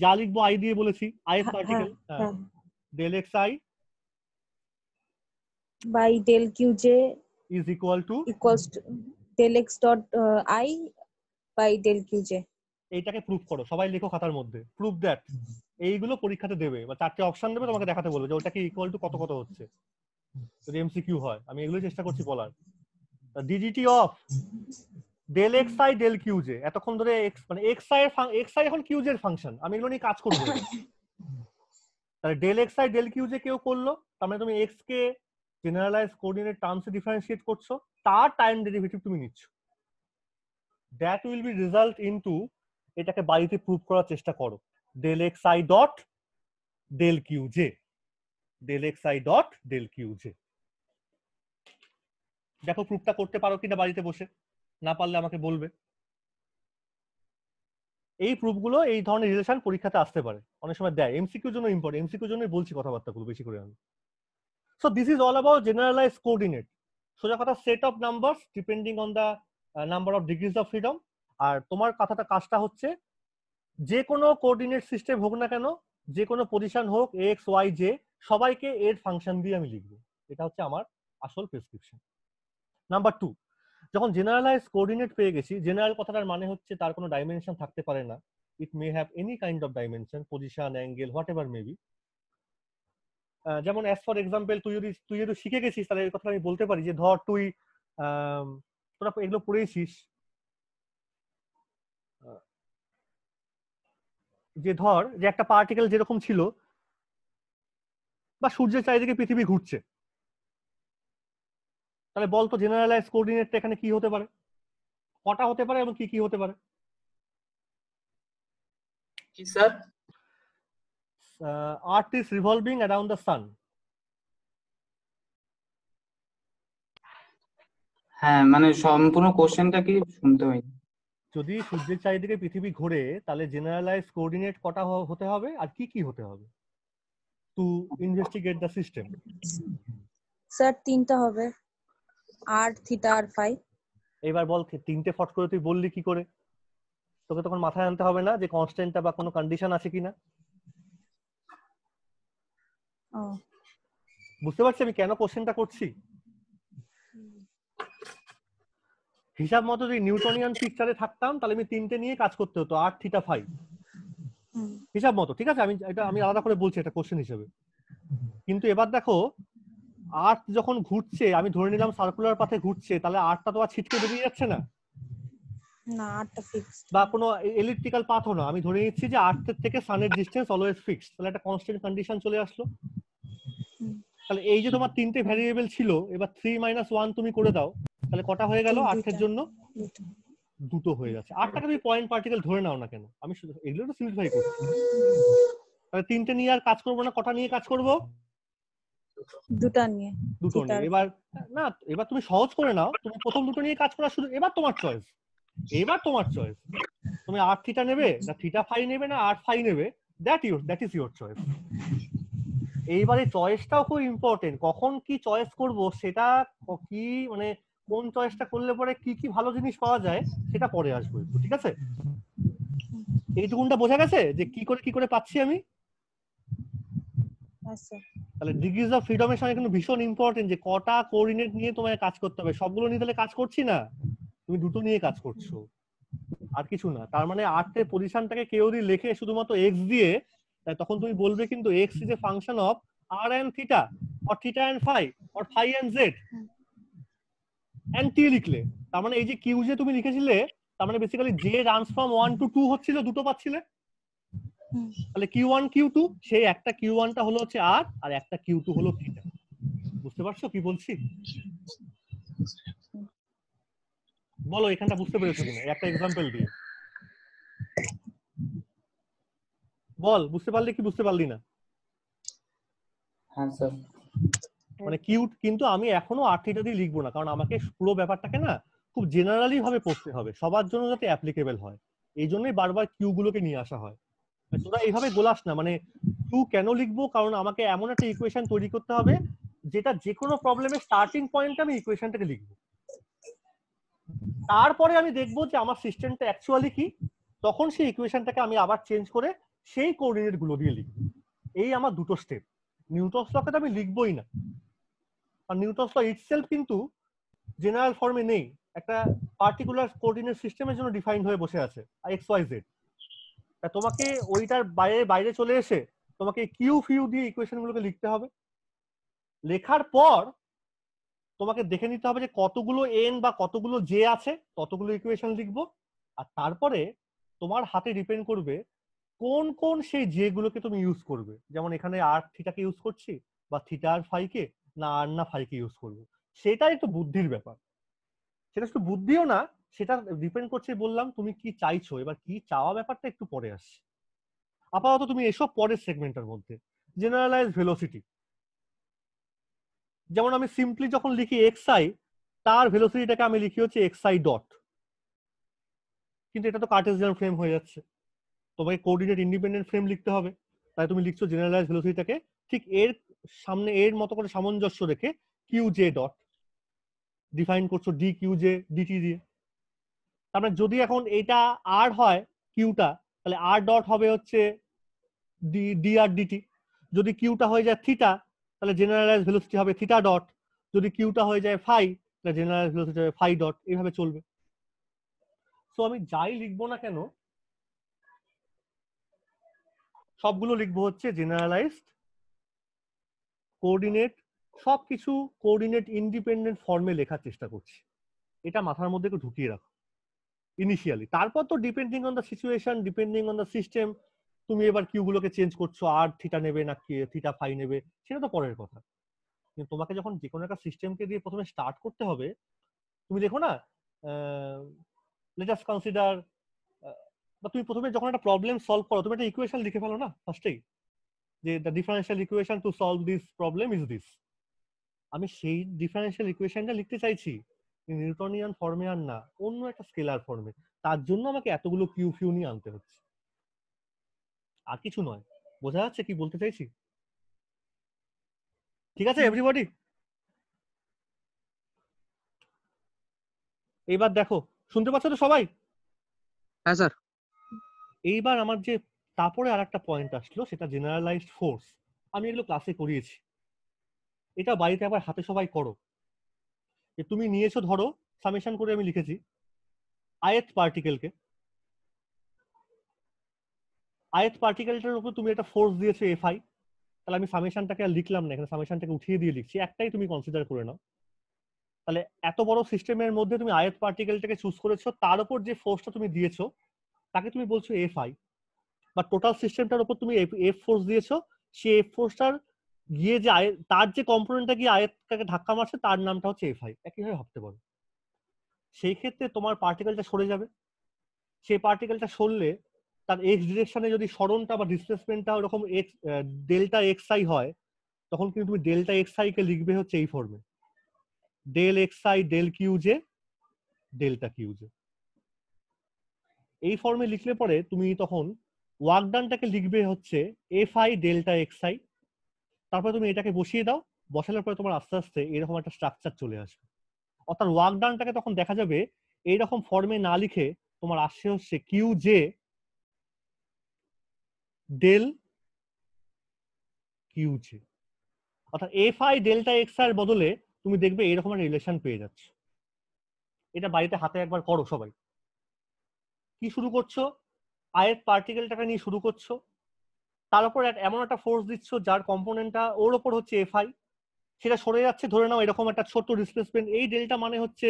যা লিখবো আই দিয়ে বলেছি, আই এর পার্টিকেল, del X I by del Q J is equal to del X dot I by del Q J. এইটাকে প্রুফ করো, সবাই লেখো খাতার মধ্যে, প্রুফ দ্যাট। এইগুলো পরীক্ষাতে দেবে বা 4টে অপশন দেবে, তোমাকে দেখাতে বলবে যে ওটা কি ইকুয়াল টু কত কত হচ্ছে, যদি এমসিকিউ হয়। আমি এগুলোই চেষ্টা করছি বলার। D D T of del X I del Q J, এতক্ষণ ধরে এক্স মানে এক্স আই এখন কিউ জে এর ফাংশন, আমি এগুলো নিয়ে কাজ করবো। তাহলে del X I del Q J কেউ করলো, তার মানে তুমি এক্স কে জেনারেলাইজ কোঅর্ডিনেট টার্মসে ডিফারেন্সিয়েট করছো, তার টাইম ডেরিভেটিভ তুমি নিচ্ছ, that will be result into, এটাকে বাড়িতে প্রুভ করার চেষ্টা করো, del X I dot del Q J, del X I dot del Q J. দেখো প্রুফটা করতে পারো কিনা বাড়িতে বসে, না পারলে আমাকে বলবে। এই প্রুফগুলো এই ধরনের রিলেশন পরীক্ষাতে আসতে পারে, অনেক সময় দেয়, এমসিকিউর জন্য ইম্পর্টেন্ট, এমসিকিউর জন্য বলছি কথাবার্তাগুলো বেশি করে আমি। So this is all about generalized coordinate. সোজা কথা set of numbers depending on the number of degrees of freedom. আর তোমার কাজটা হচ্ছে যে কোনো কোঅর্ডিনেট সিস্টেম হোক না কেন, যে কোনো পজিশন হোক এক্স ওয়াই জে, সবাইকে এর ফাংশন দিয়ে আমি লিখবো। এটা হচ্ছে আমার আসল প্রেসক্রিপশন। নাম্বার 2, যখন জেনারেলাইজ কোঅর্ডিনেট পেয়ে গেছি, জেনারেল কথাটার মানে হচ্ছে তার কোনো ডাইমেনশন থাকতে পারে না। It may have any kind of dimension, position, angle, whatever may be. যেমন অ্যাজ ফর এক্সাম্পল, তুই যদি শিখে গেছিস তাহলে এই কথা আমি বলতে পারি যে ধর তুই তোরা এগুলো পড়েছিস, যে ধর যে একটা পার্টিকেল যেরকম ছিল বা সূর্যের চারিদিকে পৃথিবী ঘুরছে, তাহলে বলতো জেনারেলাইজ কোঅর্ডিনেটটা এখানে কি হতে পারে, কটা হতে পারে এবং কি কি হতে পারে? কি sir? Earth is revolving around the sun. হ্যাঁ, মানে সম্পূর্ণ কোশ্চেনটা কি শুনতে হয়নি। যদি সূর্যের চারিদিকে পৃথিবী ঘোরে তাহলে জেনারেলাইজ কোঅর্ডিনেট কটা হতে হবে আর কি কি হতে হবে to investigate the system? Sir 3টা হবে, r থিটা আর ফাই। এবার বল তিনটে ফট করে তুই বললি কি করে? তোকে তখন মাথায় আনতে হবে না যে কনস্ট্যান্টটা বা কোনো কন্ডিশন আছে কিনা। বুঝতে পারছি আমি কেন কোশ্চেনটা করছি? হিসাব মতো যদি নিউটনিয়ান পিকচারে থাকতাম তাহলে আমি তিনটে নিয়ে কাজ করতে হতো, r থিটা ফাই হিসাব মতো, ঠিক আছে? আমি আলাদা করে বলছি এটা কোশ্চেন হিসেবে। কিন্তু এবার দেখো আর্থ যখন ঘুরছে, আমি ধরে নিলাম সার্কুলার পাথে ঘুরছে, তাহলে আর্থটা তো আর ছিটকে বেরিয়ে যাচ্ছে না, না আরটা ফিক্সড, বা কোনো এলিপ্টিক্যাল পাথও না। আমি ধরে নিচ্ছি যে আর্থের থেকে সানের ডিসটেন্স অলওয়েজ ফিক্সড, তাহলে একটা কনস্ট্যান্ট কন্ডিশন চলে আসলো। তাহলে এই যে তোমার তিনটে ভ্যারিয়েবল ছিল, এবার 3 - 1 তুমি করে দাও, তাহলে কটা হয়ে গেল আর্থের জন্য? দুটো হয়ে যাচ্ছে। আর্থটাকে তুমি পয়েন্ট পার্টিকেল ধরে নাও না কেন, আমি শুধু এগুলো তো সিম্পলিফাই করছি। তাহলে তিনটে নিয়ে আর কাজ করবো না, কটা নিয়ে কাজ করবো? দুটো নিয়ে। এবার না, এবার তুমি সহজ করে নাও, তুমি প্রথম দুটো নিয়ে কাজ করা শুরু। এবার তোমার চয়েস, তুমি r থিটা নেবে না থিটা ফাই নেবে না r ফাই নেবে, দ্যাট ইজ ইওর চয়েস। এইবারে চয়েসটাও খুব ইম্পর্টেন্ট, কখন কি চয়েস করব সেটা কি, মানে কোন চয়েসটা করলে পরে কি কি ভালো জিনিস পাওয়া যায় সেটা পরে আসবো একটু, ঠিক আছে? এইটুকুনটা বোঝা গেছে যে কি করে পাচ্ছি আমি। তাহলে ডিগ্রিজ অফ ফ্রিডমের সঙ্গে কিন্তু ভীষণ ইম্পর্টেন্ট যে কটা কোঅর্ডিনেট নিয়ে তোমায় কাজ করতে হবে। সবগুলো নিয়ে তাহলে কাজ করছি না, তুমি দুটো নিয়ে কাজ করছো আর কিছু না। তার মানে আর্থের পজিশনটাকে কেউ যদি লেখে শুধুমাত্র এক্স দিয়ে, তখন তুমি বলবে কিন্তু x is a function of r and theta, or theta and phi, or phi and z and t লিখলে। তার মানে এই যে কিউ যে তুমি লিখেছিলে, তার মানে basically J runs from 1 to 2 হচ্ছিল, দুটো পাচ্ছিলে। তাহলে Q1 Q2, সেই একটা Q1 টা হলো হচ্ছে আর, আর একটা Q2 হলো থিটা। বুঝতে পারছো কি বলছি? বলো এখানটা বুঝতে পেরেছো কিনা একটা এক্সাম্পল দিয়ে বল, বুঝতে পারলি কি বুঝতে পারলি না? হ্যাঁ স্যার। মানে কিউ কিন্তু আমি এখনো আর থিটা দিয়ে লিখবো না, কারণ আমাকে পুরো ব্যাপারটাকে না খুব জেনারেলি ভাবে পড়তে হবে, সবার জন্য যাতে অ্যাপ্লিকেবল হয়। এই জন্যই বারবার কিউ গুলোকে নিয়ে আসা হয়। তোরা এইভাবে গোলাস না, মানে কিউ কেন লিখবো, কারণ আমাকে এমন একটা ইকুয়েশন তৈরি করতে হবে যেটা যে কোনো প্রবলেমের স্টার্টিং পয়েন্টে আমি ইকুয়েশনটাকে লিখবো, তারপরে আমি দেখবো যে আমার সিস্টেমটা অ্যাকচুয়ালি কি, তখন সেই ইকুয়েশনটাকে আমি আবার চেঞ্জ করে সেই কোঅর্ডিনেট গুলো দিয়ে লিখবো। এই আমার দুটো স্টেপ। নিউটনস লকে তো আমি লিখবোই না, আর নিউটনস ল ইটসেলফ কিন্তু জেনারেল ফর্মে নেই, একটা পার্টিকুলার কোঅর্ডিনেট সিস্টেমের জন্য ডিফাইন্ড হয়ে বসে আছে এক্স ওয়াই জেড। তা তোমাকে ওইটার বাইরে চলে এসে তোমাকে কিউ ফিউ দিয়ে ইকুয়েশন গুলোকে লিখতে হবে। লেখার পর তোমাকে দেখে নিতে হবে যে কতগুলো এন বা কতগুলো জে আছে, ততগুলো ইকুয়েশন লিখবো। আর তারপরে তোমার হাতে ডিপেন্ড করবে কোন কোন সেই জে গুলোকে তুমি ইউজ করবে। যেমন এখানে আর থিটাকে ইউজ করছি, বা থিটা আর ফাইকে, না আর না ফাইকে ইউজ করবো, সেটাই একটু বুদ্ধির ব্যাপার। সেটা শুধু বুদ্ধিও না, সেটা ডিপেন্ড করছে বললাম তুমি কি চাইছো। এবার কি চাওয়া ব্যাপারটা একটু পরে আসছে, আপাতত তুমি এসব পরের সেগমেন্টের মধ্যে। জেনারেলাইজ ভেলোসিটি, যেমন আমি সিম্পলি যখন লিখি এক্সআই, তার ভেলোসিটিটাকে আমি লিখি হচ্ছে এক্সআই ডট, কিন্তু এটা তো কার্টেসিয়ান ফ্রেম হয়ে যাচ্ছে, তোমাকে কোঅর্ডিনেট ইন্ডিপেন্ডেন্ট ফ্রেম লিখতে হবে। তাই তুমি লিখছো জেনারেলাইজ ভেলোসিটিটাকে ঠিক এর সামনে এর মতো করে সামঞ্জস্য রেখে কিউ জে ডট ডিফাইন করছো ডি কিউ জে ডিটি দিয়ে। তার মানে যদি এখন এটা আর হয় কিউটা, তাহলে আর ডট হবে হচ্ছে ডি আর ডিটি। যদি কিউটা হয়ে যায় থিটা, তাহলে জেনারেলাইজ ভেলোসিটি হবে থিটা ডট। যদি কিউটা হয়ে যায় ফাই, তাহলে জেনারেলাইজ ভেলোসিটি হবে ফাই ডট। এইভাবে চলবে। সো আমি যাই লিখবো না কেন সবগুলো লিখবো হচ্ছে জেনারেলাইজড কোঅর্ডিনেট, সবকিছু কোঅর্ডিনেট ইন্ডিপেন্ডেন্ট ফর্মে লেখার চেষ্টা করছি। এটা মাথার মধ্যে একটু ঢুকিয়ে রাখো ইনিশিয়ালি। তারপর তো depending on the situation, depending on the system, তুমি এবার কিউ গুলোকে চেঞ্জ করছো, আর থিটা নেবে না থিটা ফাই নেবে, সেটা তো পরের কথা। কিন্তু তোমাকে যখন যে কোনো একটা সিস্টেমকে দিয়ে প্রথমে স্টার্ট করতে হবে, তুমি দেখো না, লেট আস কনসিডার, বা তুমি প্রথমে যখন একটা প্রবলেম সলভ করো, তুমি একটা ইকুয়েশন লিখে ফেলো না ফার্স্টেই, যে the differential equation to solve this problem is this. আমি সেই ডিফারেন্সিয়াল ইকুয়েশনটা লিখতে চাইছি নিউটনিয়ান ফর্মে আর না, অন্য একটা স্কেলার ফর্মে। তার জন্য আমাকে এতগুলো কিউ ফিউ নিয়ে আনতে হচ্ছে, আর কিছু নয়। বোঝা যাচ্ছে কি বলতে চাইছি? ঠিক আছে এভরিবডি? এইবার দেখো, শুনতে পাচ্ছ তো সবাই? হ্যাঁ স্যার। এইবার আমার যে তারপরে আর একটা পয়েন্ট আসলো, সেটা জেনারেলাইজড ফোর্স। আমি এগুলো ক্লাসে করিয়েছি, এটা বাড়িতে আবার হাতে সবাই করো। যে তুমি নিয়েছো, ধরো সামেশন করে আমি লিখেছি আয়ত পার্টিকেলকে, আয়ত পার্টিকেলটার উপর তুমি একটা ফোর্স দিয়েছো এফআই। তাহলে আমি সামেশনটাকে আর লিখলাম না, এখানে সামেশনটাকে উঠিয়ে দিয়ে লিখছি, একটাই তুমি কনসিডার করে নাও। তাহলে এত বড় সিস্টেমের মধ্যে তুমি আয়ত পার্টিকেলটাকে চুজ করেছো, তার উপর যে ফোর্সটা তুমি দিয়েছো তাকে তুমি বলছো এফআই, বা টোটাল সিস্টেমটার উপর তুমি এফ ফোর্স দিয়েছো, সেই এফ ফোর্সটার গিয়ে যে তার যে কম্পোনেন্টটা গিয়ে আয়তটাকে ধাক্কা মারছে তার নামটা হচ্ছে এফআই। একইভাবে ভাবতে পারো। সেই ক্ষেত্রে তোমার পার্টিকেলটা সরে যাবে, সেই পার্টিকেলটা সরলে তার এক্স ডিরেকশনে যদি সরণটা বা ডিসপ্লেসমেন্টটা ওরকম এক্স ডেল্টা এক্স আই হয়, তখন কিন্তু তুমি ডেল্টা এক্স আই কে লিখবে হচ্ছে এই ফর্মে, del X I del Q J delta Q J. এই ফর্মে লিখলে পরে তুমি তখন ওয়ার্ক ডানটাকে লিখবে হচ্ছে F I delta x I. তারপরে তুমি এটাকে বসিয়ে দাও, বসানোর পরে তোমার আস্তে আস্তে এরকম একটা স্ট্রাকচার চলে আসবে। অর্থাৎ ওয়ার্ক ডানটাকে তখন দেখা যাবে এইরকম ফর্মে না লিখে তোমার আসছে হচ্ছে Q J del Q J. অর্থাৎ এফ আই ডেল্টা এক্স এর বদলে তুমি দেখবে এরকম একটা রিলেশন পেয়ে যাচ্ছে। এটা বাড়িতে হাতে একবার করো সবাই। কি শুরু করছো? আয়ত পার্টিকেলটাকে নিয়ে শুরু করছো, তার উপর এমন একটা ফোর্স দিচ্ছ যার কম্পোনেন্টটা ওর ওপর হচ্ছে এফআই, সেটা সরে যাচ্ছে, ধরে নাও এরকম একটা ছোট ডিসপ্লেসমেন্ট। এই ডেল্টা মানে হচ্ছে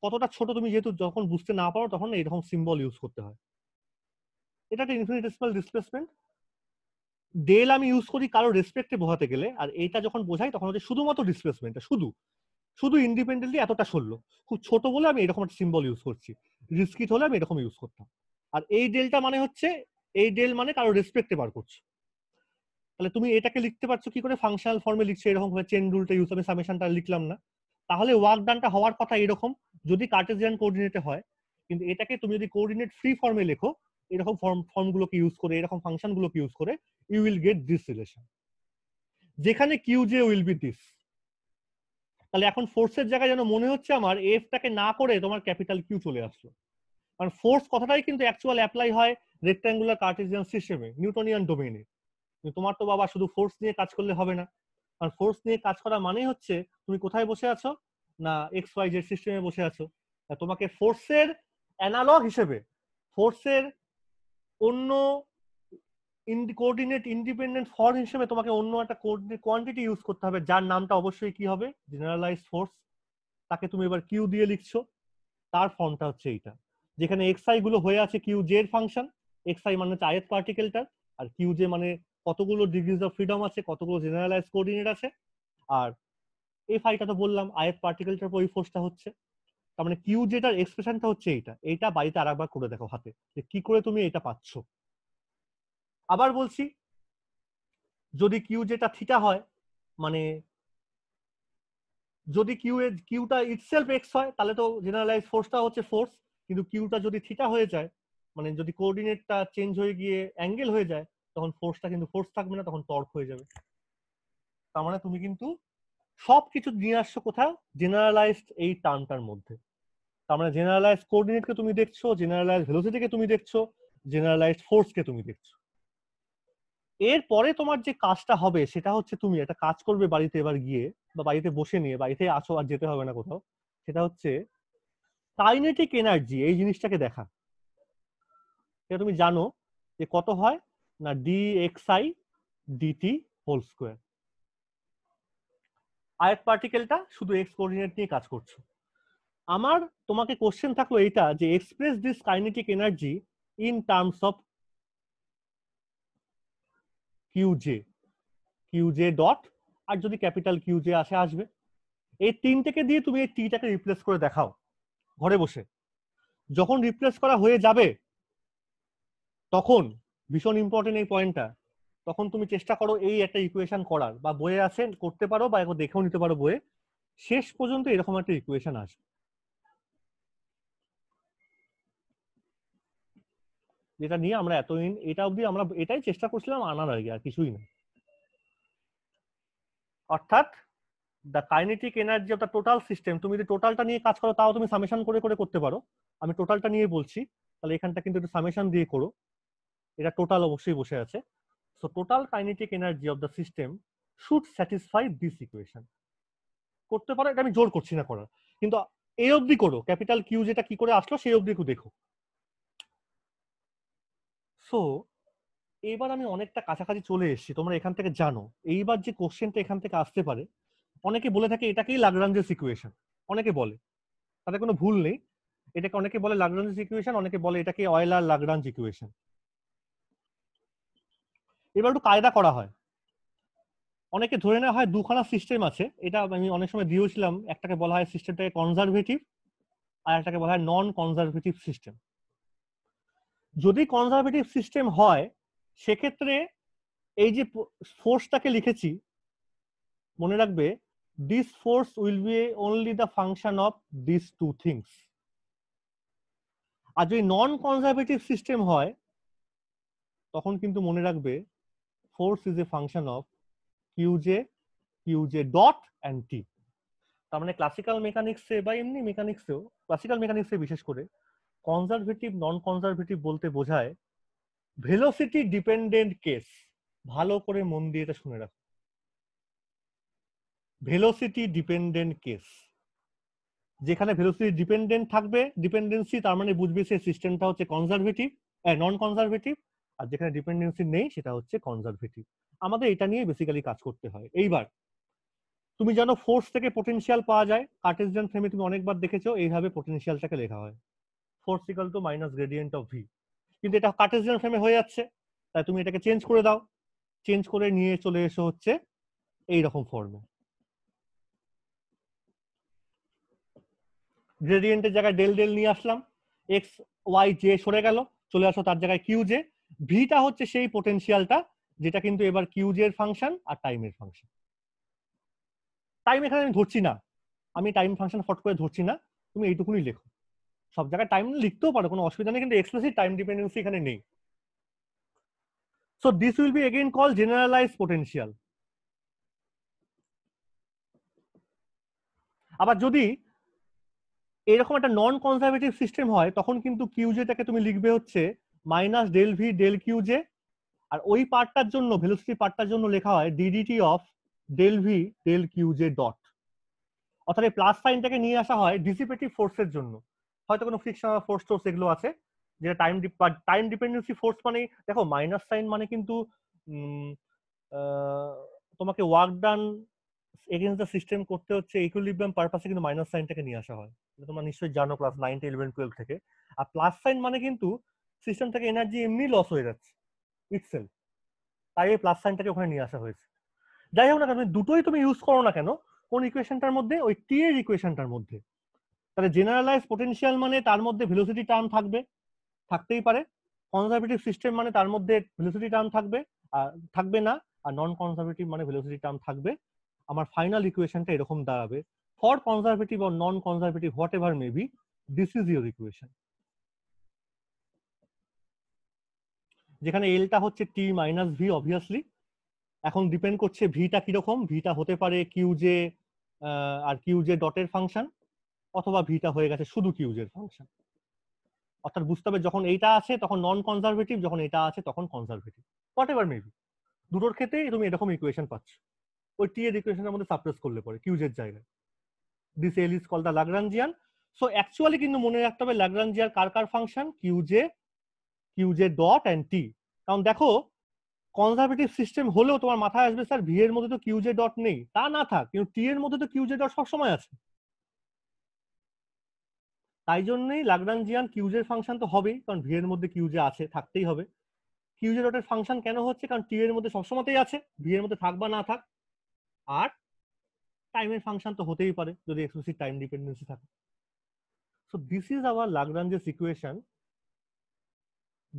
কতটা ছোট, তুমি যেহেতু যখন বুঝতে না পারো তখন এরকম সিম্বল ইউজ করতে হয়। এটা একটা ইনফিনিটেসিমাল ডিসপ্লেসমেন্ট। ডেল আমি ইউজ করি কারো রেসপেক্টে বোঝাতে গেলে, আর এইটা যখন বোঝাই তখন হচ্ছে শুধুমাত্র ডিসপ্লেসমেন্টটা, শুধু ইন্ডিপেন্ডেন্টলি এতটা সরলো, খুব ছোট বলে আমি এরকম একটা সিম্বল ইউজ করছি। রিস্কিট হলে আমি এরকম ইউজ করতাম। আর এই ডেলটা মানে হচ্ছে, এই ডেল মানে কারো রেসপেক্টে বার করছো। তাহলে তুমি এটাকে লিখতে পারছো কি করে? ফাংশনাল ফর্মে লিখছো এরকম ভাবে, চেন রুলটা ইউজ, আমি সামেশনটা লিখলাম না। তাহলে ওয়ার্ক ডানটা হওয়ার কথা এরকম, যদি কার্টেসিয়ান কোঅর্ডিনেটে হয়। কিন্তু এটাকে তুমি যদি কোঅর্ডিনেট ফ্রি ফর্মে লেখো, এরকম ফর্মগুলোকে ইউজ করে, এরকম ফাংশনগুলোকে ইউজ করে, you will get this relation, যেখানে q j will be this. তাহলে এখন ফোর্সের জায়গায় যেন মনে হচ্ছে আমার এফটাকে না করে তোমার ক্যাপিটাল কিউ চলে আসলো। কারণ ফোর্স কথাটাই কিন্তু অ্যাকচুয়াল অ্যাপ্লাই হয় রেক্ট্যাঙ্গুলার কার্টেসিয়ান সিস্টেমে, নিউটনিয়ান ডোমেইনে। তোমার তো বাবা শুধু ফোর্স নিয়ে কাজ করলে হবে না। আর ফোর্স নিয়ে কাজ করা মানে হচ্ছে তুমি কোথায় বসে আছো না, এক্স ওয়াই জেড সিস্টেমে বসে আছো। তোমাকে ফোর্সের অ্যানালগ হিসেবে, ফোর্সের অন্য কোঅর্ডিনেট ইন্ডিপেন্ডেন্ট ফর্ম হিসেবে তোমাকে অন্য একটা কোয়ান্টিটি ইউজ করতে হবে, যার নামটা অবশ্যই কি হবে? Generalised force. তাকে তুমি এবার কিউ দিয়ে লিখছো, তার ফর্মটা হচ্ছে এইটা, যেখানে এক্স আই গুলো হয়ে আছে কিউ জে এর ফাংশন। এক্স আই মানে হচ্ছে আয়ত পার্টিকেলটার, আর কিউ জে মানে কতগুলো ডিগ্রিজ অফ ফ্রিডম আছে, কতগুলো জেনারেলাইজ কোঅর্ডিনেট আছে। আর এফ আইটা তো বললাম আয়ত পার্টিকেলটার উপর ওই ফোর্সটা হচ্ছে। তার মানে কিউ জেটার এক্সপ্রেশনটা হচ্ছে এইটা। এইটা বাড়িতে আরেকবার করে দেখো হাতে, যে কি করে তুমি এটা পাচ্ছ। আবার বলছি, যদি কিউ জেটা থিটা হয়, মানে যদি কিউটা ইটসেলফ এক্স হয়, তাহলে তো জেনারেলাইজ ফোর্সটা হচ্ছে ফোর্স। কিন্তু কিউটা যদি থিটা হয়ে যায়, মানে যদি কোঅর্ডিনেটটা চেঞ্জ হয়ে গিয়ে অ্যাঙ্গেল হয়ে যায়, তখন ফোর্সটা কিন্তু ফোর্স থাকবে না, তখন টর্ক হয়ে যাবে। তার মানে তুমি কিন্তু সবকিছু নিয়ে আসছো কোথাও জেনারেলাইজড এই টার্মটার মধ্যে। তার মানে জেনারেলাইজ কোঅর্ডিনেটকে তুমি দেখছো, জেনারেলাইজ ভেলোসিটিকে তুমি দেখছো, জেনারেলাইজ ফোর্সকে তুমি দেখছো। এরপরে তোমার যে কাজটা হবে সেটা হচ্ছে তুমি একটা কাজ করবে বাড়িতে এবার গিয়ে, বা বাড়িতে বসে নিয়ে, বাড়িতে আছো আর যেতে হবে না কোথাও, সেটা হচ্ছে কাইনেটিক এনার্জি এই জিনিসটাকে দেখা। এটা তুমি জানো যে কত হয় না dxi dt হোল স্কোয়ার। আরেক পার্টিকেলটা শুধু এক্স কোঅর্ডিনেট নিয়ে কাজ করছো। আমার তোমাকে কোশ্চেন থাকলো এইটা যে express this kinetic energy in terms of q j dot, আর যদি ক্যাপিটাল কিউজে আসে আসবে। এই তিনটাকে দিয়ে তুমি এই টিটাকে রিপ্লেস করে দেখাও ঘরে বসে। যখন রিপ্লেস করা হয়ে যাবে তখন ভীষণ ইম্পর্টেন্ট এই পয়েন্টটা, তখন তুমি চেষ্টা করো এই একটা ইকুয়েশন করার, বা বইয়ে আছে করতে পারো বা একবার দেখেও নিতে পারো বইয়ে, শেষ পর্যন্ত এরকম একটা ইকুয়েশন আসবে। যেটা নিয়ে আমরা এতদিন এটা অবধি আমরা এটাই চেষ্টা করছিলাম আনার আগে, আর কিছুই না। অর্থাৎ the kinetic energy of the total system, তুমি যদি টোটালটা নিয়ে কাজ করো তাও তুমি সামেশন করে করে করতে পারো। আমি টোটালটা নিয়ে বলছি, তাহলে এখানটা কিন্তু একটু সামেশন দিয়ে করো। এটা টোটাল অবশ্যই বসে আছে। So total kinetic energy of the system should satisfy this equation. করতে পারো, এটা আমি জোর করছি না করার, কিন্তু এই অবধি করো। ক্যাপিটাল কিউ যেটা কি করে আসলো সেই অবধি একটু দেখো। সো এইবার আমি অনেকটা কাছাকাছি চলে এসেছি, তোমরা এখান থেকে জানো এইবার যে কোশ্চেনটা এখান থেকে আসতে পারে। অনেকে বলে থাকে এটাকেই লাগরাঞ্জেস ইকুয়েশন, অনেকে বলে, তাতে কোনো ভুল নেই। এটাকে অনেকে বলে লাগরাঞ্জেস ইকুয়েশন, অনেকে বলে এটাকে অয়েলার লাগরাঞ্জ ইকুয়েশন। এবার একটু কায়দা করা হয়। অনেকে ধরে নেওয়া হয় দুখানা সিস্টেম আছে, এটা আমি অনেক সময় দিয়েছিলাম। একটাকে বলা হয় সিস্টেমটাকে কনজারভেটিভ, আর একটাকে বলা হয় নন কনজারভেটিভ সিস্টেম। যদি কনজারভেটিভ সিস্টেম হয় সেক্ষেত্রে এই যে ফোর্সটাকে লিখেছি, মনে রাখবে this force will be only the function of this two things. আর যদি নন কনজারভেটিভ সিস্টেম হয় তখন কিন্তু মনে রাখবে force is a function of q j dot and t. তার মানে ক্লাসিক্যাল মেকানিক্সে বা এমনি মেকানিক্সেও, ক্লাসিক্যাল মেকানিক্সে বিশেষ করে কনজারভেটিভ নন কনজারভেটিভ বলতে বোঝায় ভেলোসিটি ডিপেন্ডেন্ট কেস। ভালো করে মন দিয়ে এটা শুনে রাখো, ভেলোসিটি ডিপেন্ডেন্ট কেস। যেখানে ভেলোসিটি ডিপেন্ডেন্ট থাকবে, ডিপেন্ডেন্সি, তার মানে বুঝবে সেই সিস্টেমটা হচ্ছে কনজারভেটিভ, নন কনজারভেটিভ। আর যেখানে ডিপেন্ডেন্সি নেই সেটা হচ্ছে কনজারভেটিভ। আমাদের এটা নিয়ে বেসিক্যালি কাজ করতে হয়। এইবার তুমি জানো ফোর্স থেকে পোটেনশিয়াল পাওয়া যায়, কার্টেসিয়ান ফ্রেমে তুমি অনেকবার দেখেছো এইভাবে পোটেনশিয়ালটাকে লেখা হয় force equal to minus gradient of V. কিন্তু এটা কার্টেসিয়ান ফ্রেমে হয়ে যাচ্ছে, তাই তুমি এটাকে চেঞ্জ করে দাও, চেঞ্জ করে নিয়ে চলে এসো হচ্ছে এইরকম ফর্মে। গ্রেডিয়েন্টের জায়গায় ডেল ডেল নিয়ে আসলাম, এক্স ওয়াই জে সরে গেল, চলে আসো তার জায়গায় কিউ জে। ভিটা হচ্ছে সেই পোটেনশিয়ালটা যেটা কিন্তু এবার কিউ জে এর ফাংশন আর টাইমের ফাংশন। টাইম এখানে আমি ধরছি না, আমি টাইম ফাংশন ফট করে ধরছি না, তুমি এইটুকুনি লেখো। সব জায়গায় টাইম লিখতেও পারো, কোনো অসুবিধা নেই, কিন্তু এক্সপ্লিসিট টাইম ডিপেন্ডেন্সি এখানে নেই। So this will be again call generalize potential. আবার যদি এরকম একটা নন কনজারভেটিভ সিস্টেম হয় তখন কিন্তু কিউজেটাকে তুমি লিখবে হচ্ছে minus del V del q j, আর ওই পার্টটার জন্য ভেলোসিটি পার্টটার জন্য লেখা হয় d d t of del V del q j dot. অর্থাৎ এই প্লাস সাইনটাকে নিয়ে আসা হয় ডিসিপেটিভ ফোর্সের জন্য। হয়তো কোনো ফ্রিকশনাল ফোর্স টোর্স এগুলো আছে যেটা টাইম ডিপেন্ডেন্সি ফোর্স। মানে দেখো মাইনাস সাইন মানে কিন্তু তোমাকে work done against the system করতে হচ্ছে ইকুইলিব্রিয়াম পারপাসে, কিন্তু মাইনাস সাইনটাকে নিয়ে আসা হয়, এটা তোমরা নিশ্চয়ই জানো ক্লাস 9, 11, 12 থেকে। আর প্লাস সাইন মানে কিন্তু সিস্টেম থেকে এনার্জি এমনি লস হয়ে যাচ্ছে ইটসেলফ, তাই এই প্লাস সাইনটাকে ওখানে নিয়ে আসা হয়েছে। যাই হোক না কেন দুটোই তুমি ইউজ করো না কেন কোন ইকুয়েশনটার মধ্যে, ওই টি এর ইকুয়েশনটার মধ্যে, তাহলে জেনারেলাইজ পোটেনশিয়াল মানে তার মধ্যে ভেলোসিটি টার্ম থাকবে, থাকতেই পারে। কনজারভেটিভ সিস্টেম মানে তার মধ্যে ভেলোসিটি টার্ম থাকবে আর থাকবে না, আর নন কনজারভেটিভ মানে ভেলোসিটি টার্ম থাকবে। আমার ফাইনাল ইকুয়েশনটা এরকম দাঁড়াবে, for conservative or non conservative what ever may B, this is your equation. যেখানে এলটা হচ্ছে টি মাইনাস ভি অবভিয়াসলি। এখন ডিপেন্ড করছে ভিটা কিরকম, ভিটা হতে পারে কিউজে আর কিউজে ডটের ফাংশন, অথবা ভিটা হয়ে গেছে শুধু কিউজের ফাংশন। অর্থাৎ বুঝতে হবে যখন এইটা আছে তখন নন কনজারভেটিভ, যখন এটা আছে তখন কনজারভেটিভ, হোয়াট এভার মেবি। দুটোর ক্ষেত্রেই তুমি এরকম ইকুয়েশন পাচ্ছ, ওই টি এর ইকুয়েশনের মধ্যে সাবপ্রেস করলে পরে কিউজের জায়গায়। This L is called the Lagrangian. So actually কিন্তু মনে রাখতে হবে ল্যাগ্রাঞ্জিয়ান কার কার function, q j dot and t. কারণ দেখো কনজারভেটিভ সিস্টেম হলেও তোমার মাথায় আসবে স্যার ভি এর মধ্যে তো কিউজে ডট নেই, তা না থাক, কিন্তু টি এর মধ্যে তো কিউজে ডট সবসময় আছে। তাই জন্যই ল্যাগ্রাঞ্জিয়ান কিউজের ফাংশন তো হবেই, কারণ ভি এর মধ্যে কিউজে আছে, থাকতেই হবে। কিউজে ডটের ফাংশন কেন হচ্ছে, কারণ টি এর মধ্যে সবসময়তেই আছে, ভি এর মধ্যে থাক বা না থাক। আর টাইমের ফাংশন তো হতেই পারে যদি এক্সপ্লিসিট টাইম ডিপেন্ডেন্সি থাকে। So this is our Lagrange's equation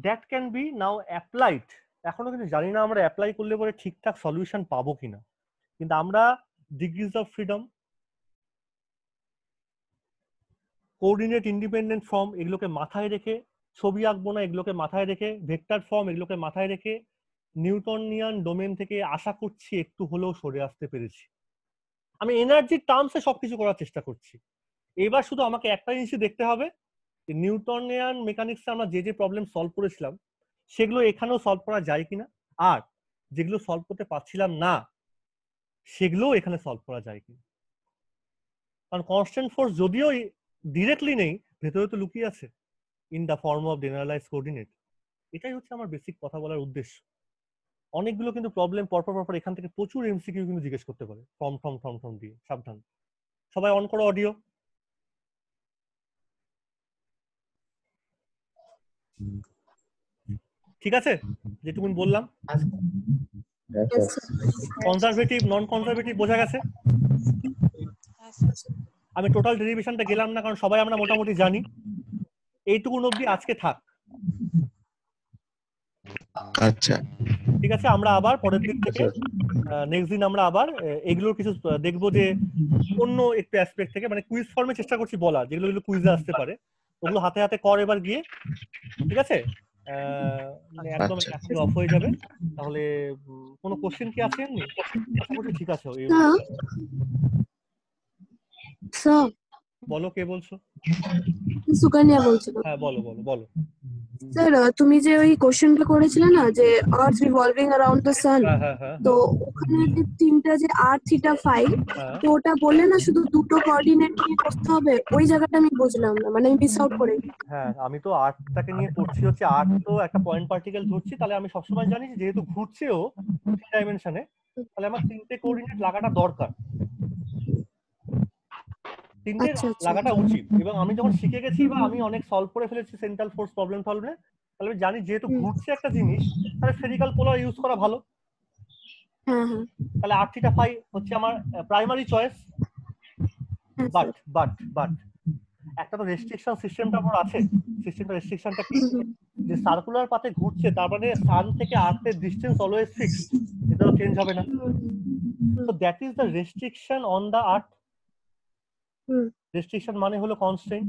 that can be now applied. এখনো কিন্তু জানি না আমরা অ্যাপ্লাই করলে পরে ঠিকঠাক সলিউশন পাবো কিনা, কিন্তু আমরা degrees of freedom, coordinate independent form এগুলোকে মাথায় রেখে, ছবি আঁকবো না এগুলোকে মাথায় রেখে, ভেক্টর ফর্ম এগুলোকে মাথায় রেখে নিউটনিয়ান ডোমেন থেকে আশা করছি একটু হলেও সরে আসতে পেরেছি। আমি এনার্জির টার্মসে সবকিছু করার চেষ্টা করছি। এবার শুধু আমাকে একটা জিনিসই দেখতে হবে যে নিউটনিয়ান মেকানিক্সে আমরা যে যে প্রবলেম সলভ করেছিলাম সেগুলো এখানেও সলভ করা যায় কিনা, আর যেগুলো সলভ করতে পারছিলাম না সেগুলো এখানে সলভ করা যায় কিনা। কারণ কনস্ট্যান্ট ফোর্স যদিও ডিরেক্টলি নেই, ভেতরে তো লুকিয়ে আছে in the form of generalised coordinate. এটাই হচ্ছে আমার বেসিক কথা বলার উদ্দেশ্য। অনেকগুলো কিন্তু প্রবলেম পরপর এখান থেকে প্রচুর এমসিকিউ কিন্তু জিজ্ঞেস করতে পারে ফর্ম দিয়ে। সাবধান, সবাই অন করো অডিও। ঠিক আছে, যেটুকুন বললাম কনজারভেটিভ নন কনজারভেটিভ বোঝা গেছে। আমি টোটাল ডেরিভেশনটা গেলাম না, কারণ সবাই আমরা মোটামুটি জানি। এইটুকুন অবধি আজকে থাক। আচ্ছা ঠিক আছে, আমরা আবার পরের দিন থেকে নেক্সট দিন আমরা আবার এগুলোর কিছু দেখবো যে অন্য একটু অ্যাসপেক্ট থেকে, মানে কুইজ ফর্মে চেষ্টা করছি বলার, যেগুলো কুইজে আসতে পারে ওগুলো হাতে হাতে কর এবার গিয়ে। ঠিক আছে, মানে একদম অফ হয়ে যাবে। তাহলে কোনো কোশ্চেন কি আছে এমনি? আশা করছি ঠিক আছে। বলো, কে বলছো? সুকন্যা বলছিল। হ্যাঁ বলো বলো বলো। স্যার তুমি যে ওই কোশ্চেনটা করেছিলে না যে আর্থ রিভলভিং অ্যারাউন্ড দ্য সান, তো ওখানে যে তিনটা যে আর থিটা ফাই, তো ওটা বললে না শুধু দুটো কোঅর্ডিনেট নিয়ে করতে হবে, ওই জায়গাটা আমি বুঝলাম না, মানে আমি মিস আউট করে। হ্যাঁ, আমি তো আর্টটাকে নিয়ে পড়ছি, হচ্ছে আর্ট তো একটা পয়েন্ট পার্টিকেল ধরছি, তাহলে আমি সবসময় জানি যে যেহেতু ঘুরছেও 3 ডাইমেনশনে, তাহলে আমার 3টে কোঅর্ডিনেট লাগাটা দরকার, 3টে লাগাটা উচিত। এবং আমি যখন শিখে গেছি বা আমি অনেক সলভ করে ফেলেছি সেন্ট্রাল ফোর্স প্রবলেম সলভে, তাহলে আমি জানি যেহেতু ঘুরছে একটা জিনিস, তাহলে স্ফেরিক্যাল পোলার ইউজ করা ভালো। তাহলে আর থিটা ফাই হচ্ছে আমার প্রাইমারি চয়েস। বাট একটা তো রেস্ট্রিকশন সিস্টেমটা আমার আছে। সিস্টেমটা রেস্ট্রিকশনটা কি, যে সার্কুলার পাথে ঘুরছে তার মানে সান থেকে আর্থের ডিসটেন্স অলওয়েজ ফিক্সড, এটা তো চেঞ্জ হবে না। So that is the restriction on the earth. Restriction মানে হলো কনস্ট্যান্ট।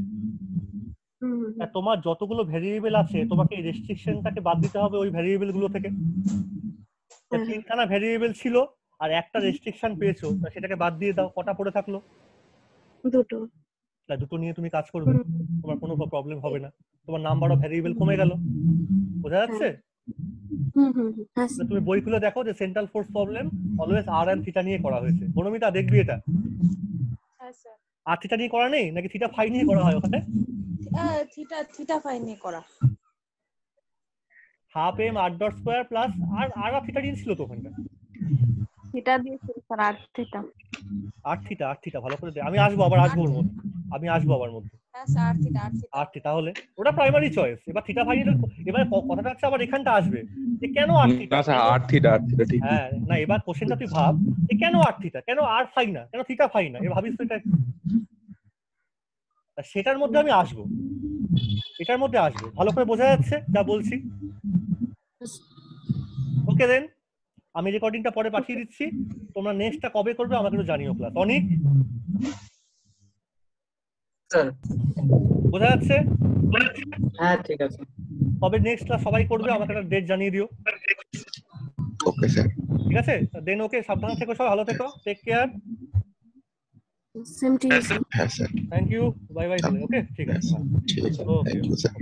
তোমার যতগুলো ভ্যারিয়েবল আছে তোমাকে এই রেস্ট্রিকশনটাকে বাদ দিতে হবে ওই ভ্যারিয়েবল গুলো থেকে। 3খানা ভ্যারিয়েবল ছিল আর একটা রেস্ট্রিকশন পেয়েছো, সেটাকে বাদ দিয়ে দাও, কটা পড়ে থাকলো? দুটো নিয়ে তুমি কাজ করবে, তোমার কোনো প্রবলেম হবে না, তোমার নাম্বার অফ ভ্যারিয়েবল কমে গেল। বোঝা যাচ্ছে? তুমি বই খুলে দেখো যে central force problem always R and theta নিয়ে করা হয়েছে। বনমিতা দেখবি এটা? হ্যাঁ স্যার। আর থিটা নিয়ে করা নেই নাকি থিটা ফাই নিয়ে করা হয় ওখানে? থিটা ফাই নিয়ে করা। Half m r dot square plus r theta নিয়ে ছিল তো ওখানটা। থিটা দিয়েছিল স্যার, আর থিটা ভালো করে দে। আমি আসবো আবার ওর মধ্যে, আমি আসবো আবার মধ্যে। হ্যাঁ স্যার, আর থিটা তাহলে ওটা প্রাইমারি চয়েস। এবার থিটা ফাই এবার কথাটা হচ্ছে আবার এখানটা আসবে যে কেন আর থিটা? না স্যার আর থিটা ঠিক। হ্যাঁ না, এবার কোশ্চেনটা তুই ভাব যে কেন আর থিটা, কেন আর ফাই না, কেন থিটা ফাই না, এ ভাবিস তো এটা। সেটার মধ্যে আমি আসবো, এটার মধ্যে আসবো। ভালো করে বোঝা যাচ্ছে যা বলছি? ওকে দেন, আমি রেকর্ডিংটা পরে পাঠিয়ে দিচ্ছি। তোমরা নেক্সটটা কবে করবে আমাকে একটু জানিও ক্লাস। অনিক, স্যার বোঝা যাচ্ছে? হ্যাঁ ঠিক আছে। তবে নেক্সট ক্লাস সবাই করবে, আমাকে একটা ডেট জানিয়ে দিও। Okay sir. ঠিক আছে, দেন ওকে, সাবধানে থেকো, সবাই ভালো থেকো, take care. Same to you sir. হ্যাঁ sir. Thank you, bye bye. Okay, ঠিক আছে, ঠিক আছে, ওকে। Thank you sir.